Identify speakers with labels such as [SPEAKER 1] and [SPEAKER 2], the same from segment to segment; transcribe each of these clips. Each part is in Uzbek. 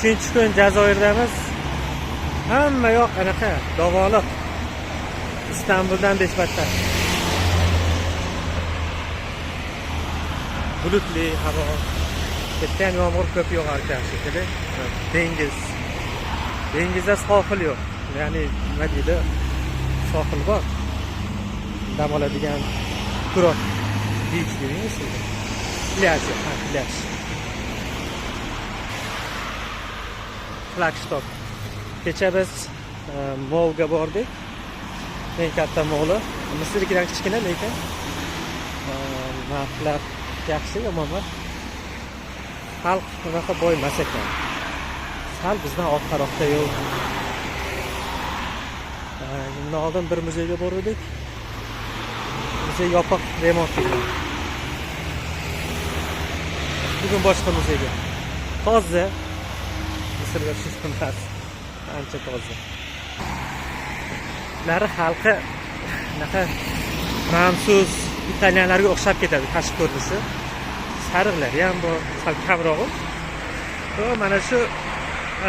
[SPEAKER 1] 3 kun Jazoirdamiz. Hamma yoq anaqa dovoliq. İstanbuldan Beshbatdan. Bulutli havo. Ketgan yomg'ir ko'p yog'ar ekan shekilli. Dengiz. Dengizda sohil yo'q. Ya'ni nima deydi? Sohil bor. Dam oladigan kurort. Beach deymiz. Plyaj, plyaj. Flagstop. Kecha biz molga bordik. Eng katta moli. Misrnikidan kichkina, lekin narxlar yaxshi, yomonmas. Xalq unaqa boymas ekan. Sal bizdan orqaroqda yo'q. Bundan oldin bir muzeyga bordik. Muzey yopiq, remont qilingan. Bugun boshqa muzeyga. Toza. Misrga tushishimiz ancha toza. Ular xalqi unaqa fransuz, italyanlarga o'xshab ketadi tashqi ko'rinishi. Sariqlari ham bor, sal kamroq. Mana shu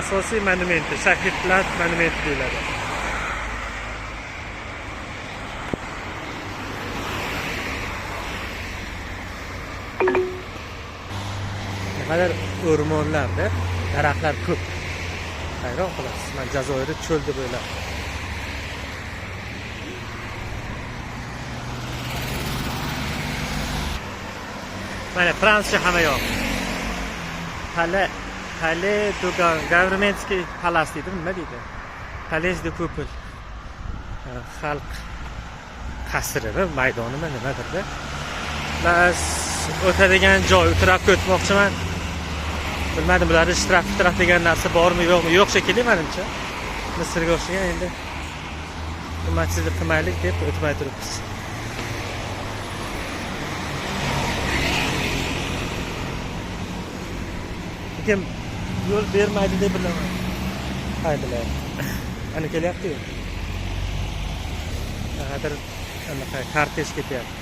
[SPEAKER 1] asosiy monumenti, shahidlar monumenti deyiladi. Nimalar o'rmonlarda daraxtlar ko'p. Hayron qolasiz. Men Jazoirni cho'l deb o'yladim. Mana Fransiya hamma yoq. Palais du Gouvernementskiy Palace deydi, nima deydi? Palais du Peuple. Xalq qasrimi, maydonimi nimadir-da. Biz o'tadigan joy, trafga o'tmoqchiman. Bilmadim, bularda shtraf degan narsa bormi, yo'qmi? Yo'q shekilli menimcha. Misrga o'xshagan endi. Hurmatsizlik qilmaylik deb o'tmay turibmiz. Kim yo'l bermaydi deb bilaman. Haydilar. Ana kelyapti-yu. Hozir anaqa kortej ketyapti.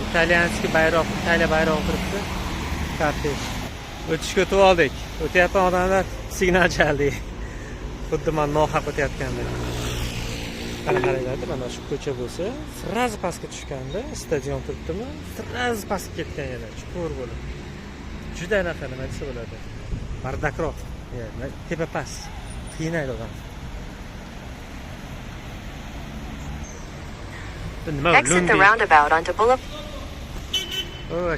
[SPEAKER 1] İtalyanskiy bayroq, Italiya bayrog'i turibdi. Kortej. O'tishga o'tib oldik. O'tayotgan odamlar signal chaldi. Xuddi men nohaq o'tayotgandek. Qaranglar, mana shu ko'cha bo'lsa, sraz pastga tushganda stadion turibdimi? Sraz pastga ketgan yana, chuqur bo'lib. Juda anaqa nima desa bo'ladi. Bardakroq. Tepa past. Qiynaydi odam.
[SPEAKER 2] Exit the roundabout onto Boulevard.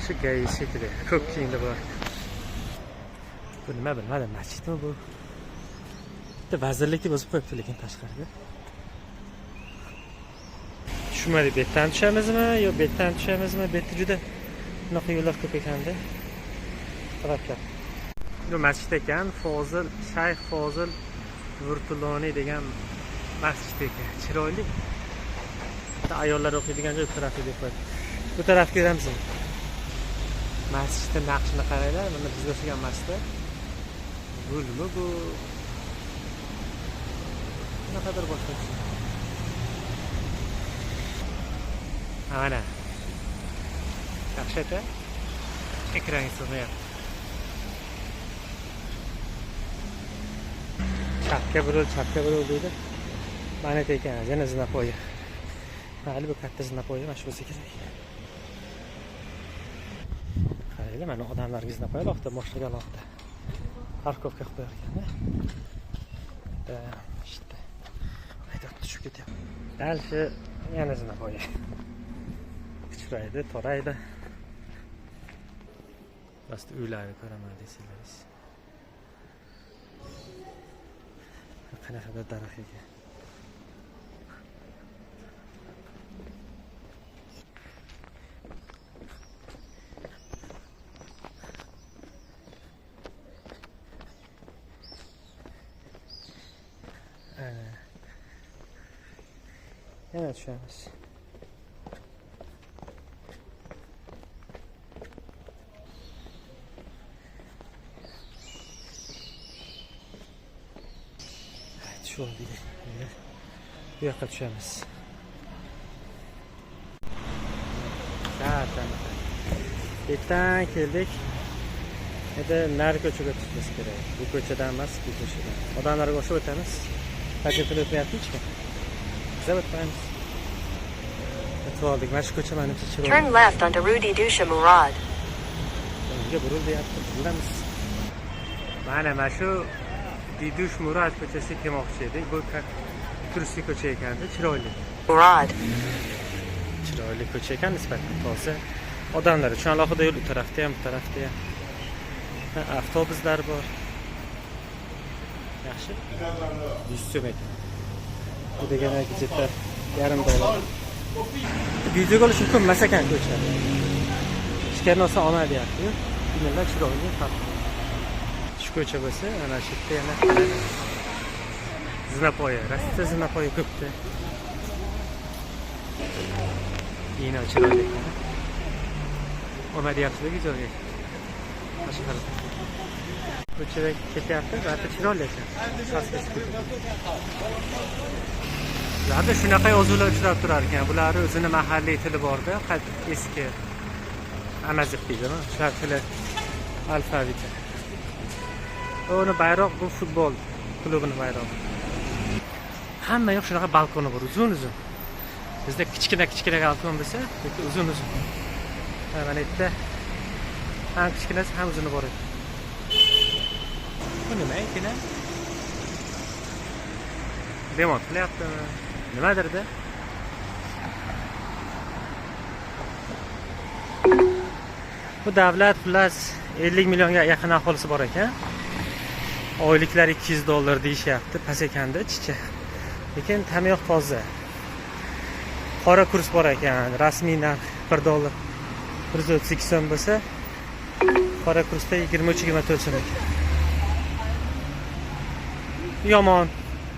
[SPEAKER 1] Shu gay shekilli. Ko'p kiyimda bor. Bu nima bilmadim, masjidmi bu? Bitta vazirlikni bosib qo'yibdi lekin tashqariga. Tushmadi, betdan tushamizmi yo betdan tushamizmi? Betda juda bunaqa yo'llar ko'p ekanda. Taraflar. Bu masjid ekan, Shayx Fozil Vurtuloniy degan masjid ekan. Chiroyli. Ayollar o'qiydigan joy tarafga deb qo'ydi. Bu tarafga kiramiz. Masjidning naqshini qaranglar, mana bizga o'xshagan masjid. Gulmi bu? Naqadar boshqacha. Mana. Yaxshi-da. Ekranga sig'mayapti. Chapga buril deydi. Mana ekan, yana zinapoya. Hali bu katta zinapoya mana shu bo'lsa kerak. Qaranglar, mana odamlarga zinapoya loqda, boshqa loqda. Parkovka qilib qo'yarkan-da. İşte. Haydab tushib ketyapti. Dal shu yana zinapoya. Kichiraydi, toraydi. Basta uylarni ko'raman desangiz. Qanaqa daraxt ekan. Yana tushamiz. Şu olabilir. Bu yoqqa tushamiz. Zaten. Betdan keldik. Endi nari ko'chaga o'tishimiz kerak. Bu ko'chadan emas, bu ko'chadan. Odamlarga o'xshab o'tamiz. Taklifini o'tmayapti hech kim. Biz o'tmaymiz. O'tib mana shu ko'cha menimcha chiroyli.
[SPEAKER 2] Turn left onto Rue de Dusha Murad.
[SPEAKER 1] Bunga buril deyapti, bilamiz. Mana shu Didush Murad ko'chasiga kelmoqchi edik. Bu turistik ko'cha ekan, chiroyli.
[SPEAKER 2] Murad.
[SPEAKER 1] Chiroyli ko'cha ekan nisbatan toza. Odamlar uchun alohida yo'l u tarafda ham, bu tarafda ham. Avtobuslar bor. Yaxshi. 100 so'm ekan. Bu degani gadjetlar $1.5. Videoga olish mumkin emas ekan ko'cha. Ishlarni olsa olmaydi deyapti. Binolar chiroyli, farqli. Shu ko'cha bo'lsa, ana shu yerda yana zinapoya, rasta zinapoya ko'pda. Bino chiroyli ekan. Olmaydi deyapti videoga. Boshqalar. Ko'chaga ketyapti, zaten chiroyli ekan. Zaten shunaqa yozuvlar uchrab turar ekan. Bular o'zini mahalliy tili borda, eski amaziq deydimi? Shular tili alfaviti. Uni bayroq bu futbol klubining bayrog'i. Hamma yoq shunaqa balkoni bor, uzun-uzun. Bizda kichkina balkon bo'lsa, bu uzun-uzun. Mana yerda ham kichkinasi ham uzuni bor edi. Bu nima ekan? Remont qilyaptimi? Nimadir-da? Bu davlat xullas 50 millionga yaqin aholisi bor ekan. Oyliklar $200 deyishyapti, pas ekanda chicha. Lekin hamyoq toza. Qora kurs bor ekan, rasmiy narx $1. 132 so'm bo'lsa, qora kursda 23-24 so'm ekan. Yomon.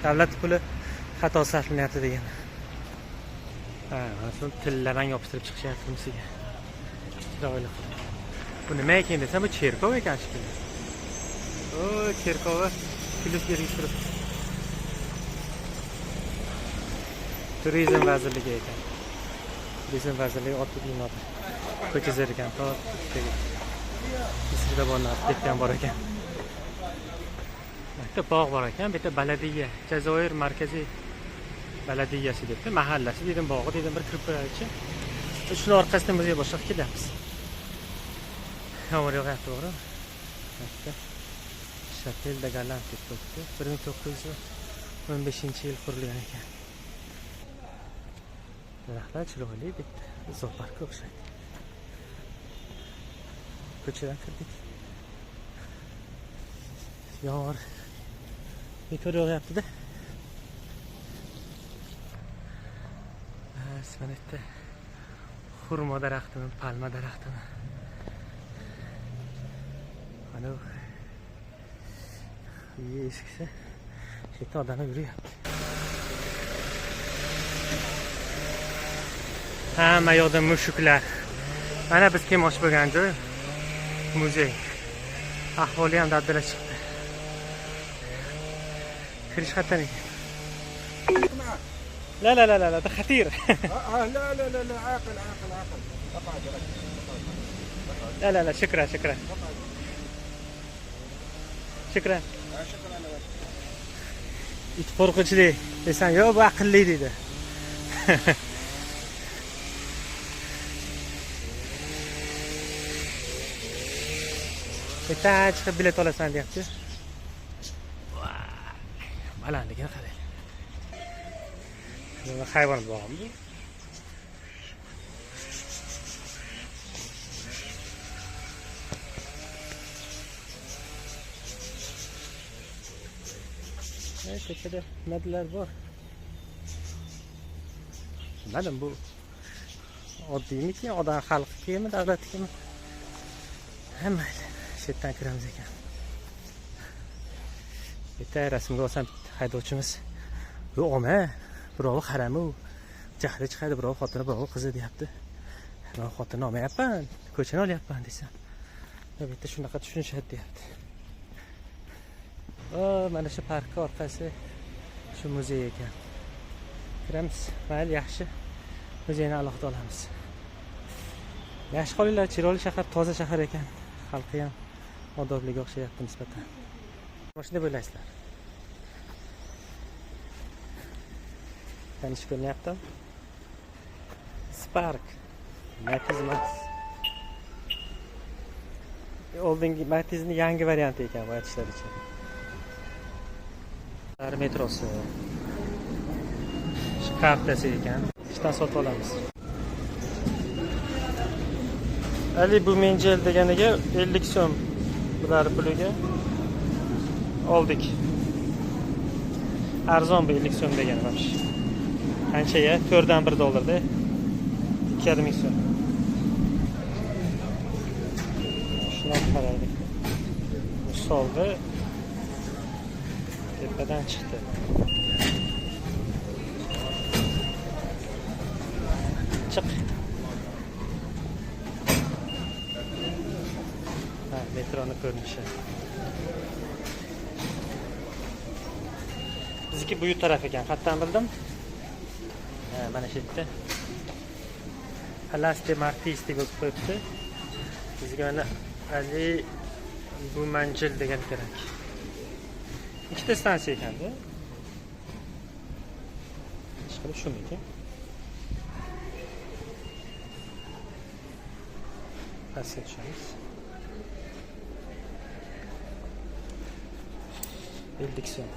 [SPEAKER 1] Davlat puli xato sarflanyapti degan. Mana shu tillardan yopishtirib chiqishyapti bunisiga. Chiroyli. Bu nima ekan desam, bu cherkov ekan shekilli. O, cherkova plyus berib turibdi. Turizm vazirligi ekan. Turizm vazirligi otib binoda. Ko'chazir ekan, to Misrda bor narsa ham bor ekan. Bitta bog' bor ekan, bitta baladiya, Jazoir markaziy baladiyasi debdi, mahallasi dedim, bog'i dedim, bir kirib ko'raychi. Shuni orqasidan bizga boshqa ketyapmiz. Yomg'ir yog'yapti, to'g'ri? Bitta Chapel de Galant deb turibdi. 1915-yil qurilgan ekan. Daraxtlar chiroyli, bitta zooparkka o'xshaydi. Ko'chadan kirdik. Yomg'ir bekor yog'yapti-da. Mana yerda xurmo daraxtimi, palma daraxtimi? Mana bu eskisi. Shu yerda odamlar yuriyapti. Hamma yoqda mushuklar. Mana biz kelmoqchi bo'lgan joy muzey. Ahvoli ham dabdala chiqdi. Kirish xatar ekan. لا لا لا لا ده خطير.
[SPEAKER 3] لا لا لا لا عاقل. اقعد
[SPEAKER 1] لا لا لا شكرا.
[SPEAKER 3] شكرا.
[SPEAKER 1] It qo'rqinchli desang, yo'q bu aqlli deydi. Bitta chiqib bilet olasan deyapti. Balandligini qarang. Bu hayvon bog'mi? Tepada nimalar bor? Bilmadim, bu oddiymiki, odam xalqniki, davlatnikimi? Hamma shu yerdan kiramiz ekan. Bitta rasmga olsam haydovchimiz bu oma, birovi qarami, jahli chiqadi, birovi xotini, birovi qizi deyapti. Men xotinni olmayapman, ko'chani olyapman desam. Bitta shunaqa tushunishadi deyapti. Mana shu parkka orqasi shu muzey ekan. Kiramiz, mayli, yaxshi. Muzeyni alohida olamiz. Yaxshi qolinglar, chiroyli shahar, toza shahar ekan. Xalqi ham odobliga o'xshayapti nisbatan. Mana shunday bo'ylaysizlar. Tanish ko'ryapti. Spark Matiz emas. Oldingi Matizning yangi varianti ekan bu aytishlaricha. Metrosi. Shu kartasi ekan. Ishdan sotib olamiz. Ali bu menjel deganiga 50 so'm bular puliga oldik. Arzon bu 50 so'm degan bax. Qanchaga? 4dan 1 dollarda. 2,5 so'm. Shuna qaraylik. Solda tepadan chiqdi. Chiq. Ha, metroni ko'rinishi. Bizniki bu taraf ekan, qayerdan bildim? Ha, mana shu yerda. Palaste Martis deb qo'yibdi. Bizga mana Ali bu manjil degan kerak. Ikkita stansiya ekanda. Ishqilib shumiki. Pastga tushamiz. 50 so'm.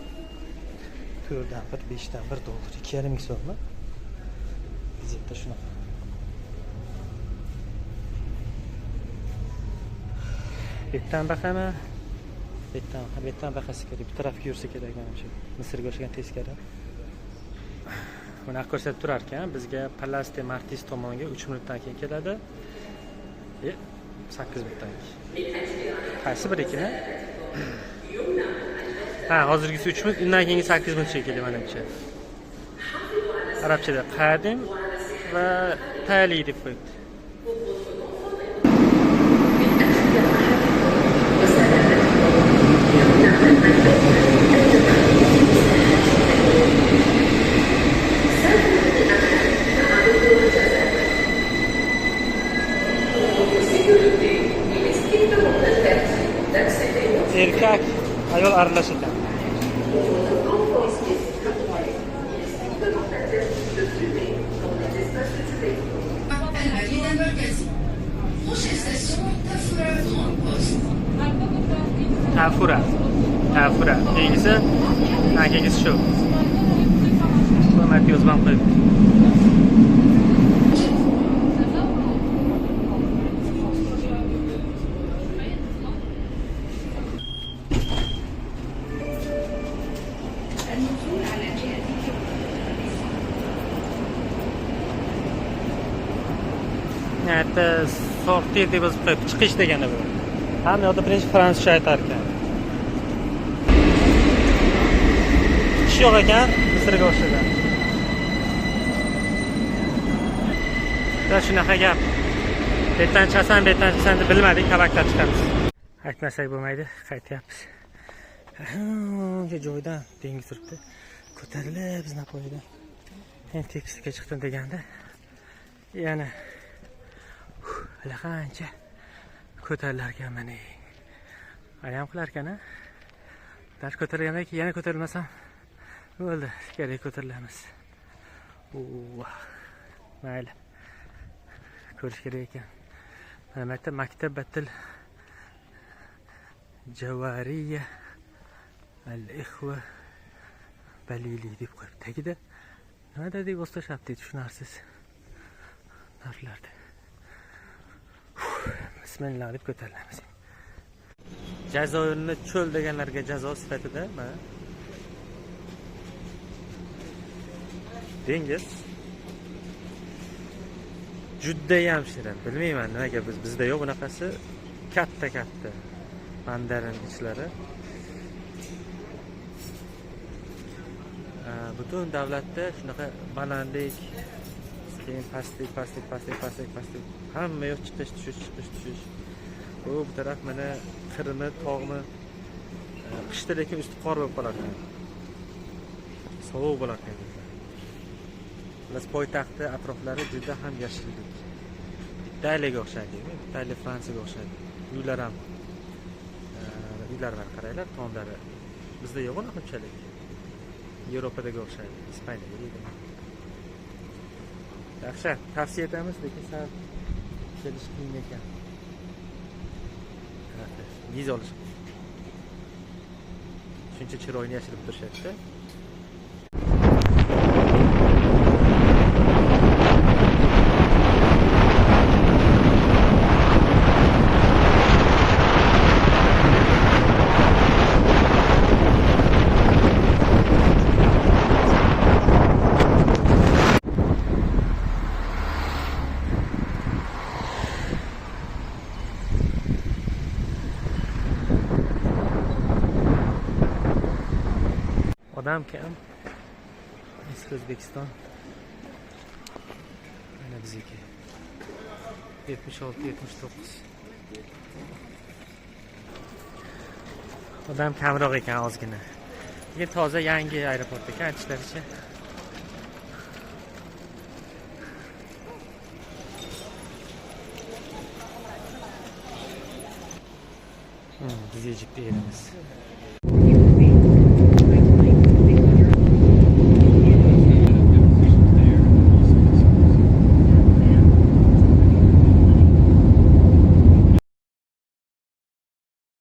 [SPEAKER 1] 4dan 1, 5dan 1 dollar. 2,5 so'mmi? Bizetda shunaqa. Betdan baqama. Betdan baqasi kerak. Bu tarafga yursa kerak menimcha. Misrga o'xshagan teskari. Buni ko'rsatib turar ekan. Bizga Palaste Martis tomonga 3 minutdan keyin keladi. 8 minutdan keyin. Qaysi bir ekan? Ha, hozirgisi 3 minut, undan keyingi 8 minutga keladi menimcha. Arabchada qadim va tali deb qo'yibdi. Erkak ayol aralashadi. Tafura. Keyingisi shu. Hurmatli yozmam qo'yib. Hatta sortir deb yozib qo'yib, chiqish degani bu. Hamma yoqda birinchi fransuzcha aytar ekan. Chiqish yo'q ekan, Misrga o'xshagan. Da shunaqa gap. Betdan chiqasan deb bilmadik, kabaklar chiqamiz. Aytmasak bo'lmaydi, qaytyapmiz. Joydan dengiz turibdi. Ko'tarilib bizni qo'ydi. Men tekisga chiqdim deganda, yana qancha ko'tarilar ekan mana. Ayam qilar ekan-a? Dar ko'tarilgandan keyin yana ko'tarilmasam bo'ldi. Kerak ko'tarilamiz. Mayli. Ko'rish kerak ekan. Mana bu maktabatil Javariya al-Ikhwa Balili deb qo'yib. Tagida nima deb yozishapti, tushunarsiz. Narxlarda. Bismillah deb ko'tarilamiz. Jazoirni cho'l deganlarga jazo sifatida mana dengiz juda ham shirin. Bilmayman nimaga bizda yo'q bunaqasi. Katta mandarin ichlari. Butun davlatda shunaqa balandlik, keyin pastlik. Hamma yoq chiqish, tushish. Bu taraf mana qirmi, tog'mi. Qishda lekin usti qor bo'lib qoladi. Sovuq bo'lar ekan. Biz poytaxtda atroflari juda ham yashillik. Italiyaga o'xshaydi, Italiya Fransiyaga o'xshaydi. Uylar ham uylar var qaranglar, tomlari. Bizda yo'q unaqa unchalik. Yevropadagi o'xshaydi, Ispaniyada deydi. Yaxshi, tavsiya etamiz, lekin sal kelish qiyin ekan. Viza olish. Shuncha chiroyini yashirib turishadi. Odam kam. Eski O'zbekiston. Mana bizniki. 76-79. Odam kamroq ekan ozgina. Lekin toza yangi aeroport ekan aytishlaricha. Biz Ejiptda yerimiz.